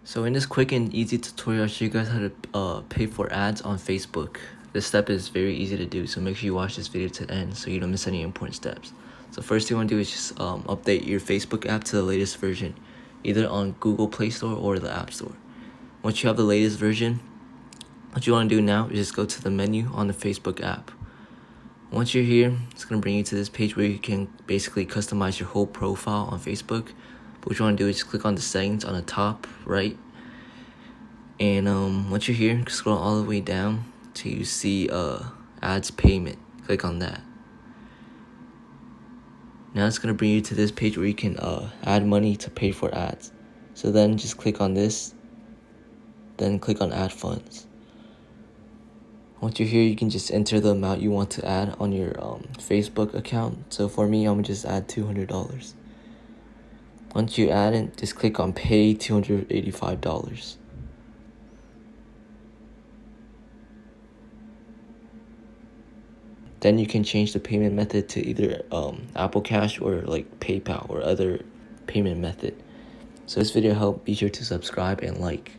So in this quick and easy tutorial, I'll show you guys how to pay for ads on Facebook. This step is very easy to do, so make sure you watch this video to the end so you don't miss any important steps. So first thing you want to do is just update your Facebook app to the latest version, either on Google Play Store or the App Store. Once you have the latest version, what you want to do now is just go to the menu on the Facebook app. Once you're here, it's going to bring you to this page where you can basically customize your whole profile on Facebook. But what you want to do is just click on the settings on the top right. And once you're here, scroll all the way down till you see ads payment. Click on that. Now it's going to bring you to this page where you can add money to pay for ads. So then just click on this, then click on add funds. Once you're here, you can just enter the amount you want to add on your Facebook account. So for me, I'm going to just add $200. Once you add it, just click on pay $285. Then you can change the payment method to either Apple Cash or like PayPal or other payment method. So this video helped, be sure to subscribe and like.